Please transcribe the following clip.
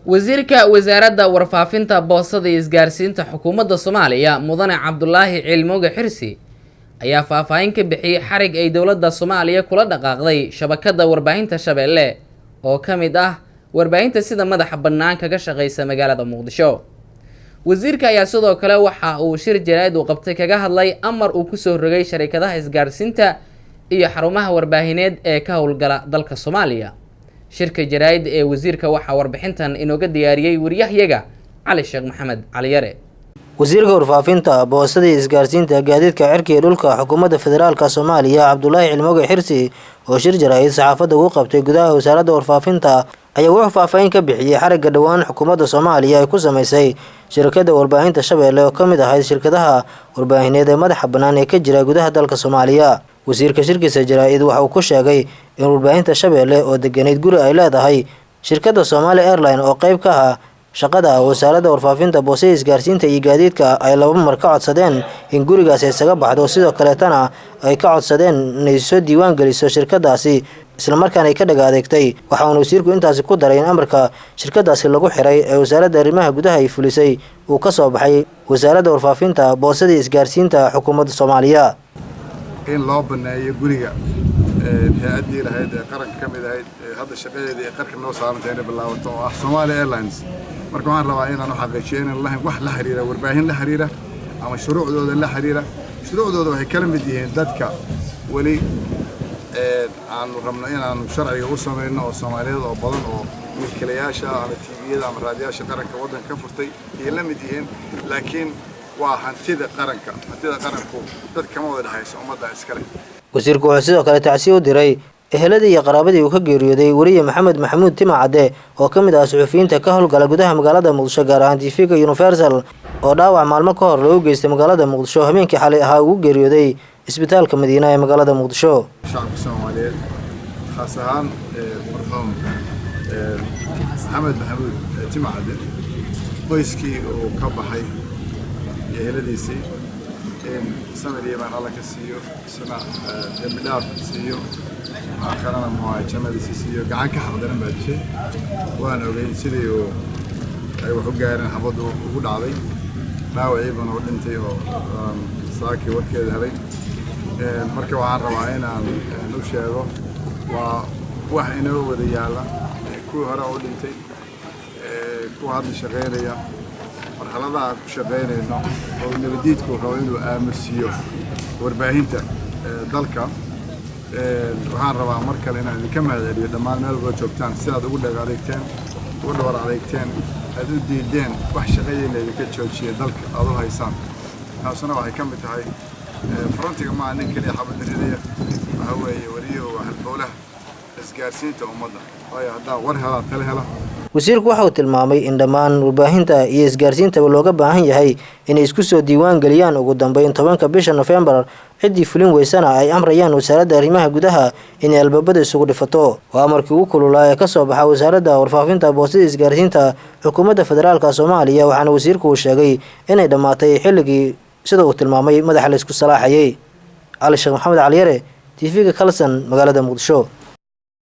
wasiirka wasaaradda warfaafinta boosada iyo isgaarsiinta xukuumadda Soomaaliya mudane Cabdullaahi Cilmooge Xirsi ayaa faahfaahin ka bixiyay xarig ay dowladda Soomaaliya kula dhaqaaqday shabakadda warbaahinta Shabeelle oo kamid ah warbaahinta sida madaxa bannaan kaga shaqeysa magaalada Muqdisho. wasiirka ayaa sidoo kale waxa uu shir jaraa'id u qabtay kaga hadlay amar uu ku soo rogay shirkadaha isgaarsiinta iyo xarumaha warbaahineed ee ka howlgala dalka Soomaaliya. shirka jaraa'id ee wasiirka waxa warbixintan inooga diyaariyay wariyahyaga Cali Sheekh Maxamed Cali Yare. wasiirka warfaafinta boosada iyo isgaarsiinta gaadiidka cirka iyo dhulka xukuumadda federaalka Soomaaliya Cabdullaahi Cilmooge Xirsi oo shir jaraa'id saxaafadda ugu qabtay gudaha wasaaradda warfaafinta ayaa wuxuu faahfaahin ka bixiyay xarigga dhawaan xukuumadda Soomaaliya ay ku sameysay shirkadda warbaahinta Shabeelle oo kamid ahayd shirkadaha warbaahineed ee madaxa bannaan ee ka jira gudaha dalka Soomaaliya. wasiirka shirkiisa jaraa'id waxa uu ku sheegay in warbaahinta Shabeelle oo deganeyd guri ay leedahay shirkadda Somali Airline oo qayb ka ah shaqada wasaaradda warfaafinta boosada isgaarsiinta iyo gaadiidka ay laba mar ka codsadeen in gurigaas ay isaga baxdo sidoo kale tana ay ka codsadeen inay soo diiwaan geliso shirkadaasi isla markaana ay ka dhaga adeegtay. waxa uu wasiirku intaasi ku daray in amarka shirkadaasi lagu xiray ee wasaaradda arrimaha gudaha ay fulisay uu ka soo baxay wasaaradda warfaafinta boosada isgaarsiinta xukuumadda Soomaaliya in loo baneeyo guriga hay'adii lahayd ee qaranka kamid ahayd hadda shaqadeedii ee qarka noo saarantay inay bilaabato oo ah Somali Airlines. marka waxaan rabaa inaan u xaqiijiyo in lahayn wax la xiriira warbaahin la xiriira ama shuruucdooda la xiriira. shuruucdooda waxay kala mid yihiin dadka wali aan rabno inaan sharciga u sameeyno oo Soomaaliyeed oo badan oo milkiilayaasha ama TV-yada ama raadiyaasha qaranka waddanka ka furtay ay la mid yihiin laakiin waa hantida qaranka qaranku dad kama wada dhaxayso ummadda iskale. wasiirku wuxuu sidoo kale tacsiyo u diray eheladii iyo qaraabadii uu ka geeriyooday wariye Maxamed Maxamuud Timacade oo kamid ah suxufiyiinta ka howlgala gudaha magaalada Muqdisho gaar ahaan TV-ga Universal oo dhaawac maalmo ka hor loo geystay magaalada Muqdisho habeenkii xalay ahaa ugu geeriyooday isbitaalka Madiina ee magaalada Muqdisho. shacabka Soomaaliyeed khaas ahaan marxuum Maxamed Maxamuud Timacade qoyskii uu ka baxay eheladiisii سمري من الله كسيو سنة جميلات كسيو آخرنا معاي جمال سيسيو قاعد كحضرنا بعد شيء وأنا وين سيديو أيوة حجارنا حفظوا وجود علي ما وعيب أنا ودنتي وساكي وكذا هذي مركب عن رواينا نوشيرو ووحنا وديالا كل هرا ودنتي كل هذا شغالية marxaladaha ku shaqeynayno oo nabadiidku rabo inuu aamusiyo warbaahinta dalka. waxaan rabaa mar kale inaan idinka mahadceliyo dhammaan meel walba joogtaan sidaad ugu dhaga adeegteen ugu dhawar adeegteen aad u diideen wax shaqadeena idinka joojiya dalka aad u haysaan. taasuna waxay ka mid tahay frontiga maa nin keliya xabadiriidaya waxa weeye wariyuhu waa halbowlaha isgaarsiinta ummadda waayo haddaa war helaa tale hela. wasiirku waxa uu tilmaamay in dhammaan warbaahinta iyo isgaarsiinta looga baahan yahay inay isku soo diiwaan galiyaan ugu dambeyn 10 bisha November cidii fulin weysana ay amrayaan wasaaradda arrimaha gudaha in albaabada isugu dhifato. waa markii ugu kululaa ee ka soo baxa wasaaradda warfaafinta boosada isgaarsiinta xukuumadda federaalka Soomaaliya waxaana wasiirku uu sheegay inay dhamaatay xilligii sida uu tilmaamay madaxa la isku salaaxayay. Cali Sheekh Maxamed Cali Yare TV-ga Kalsan magaalada Muqdisho.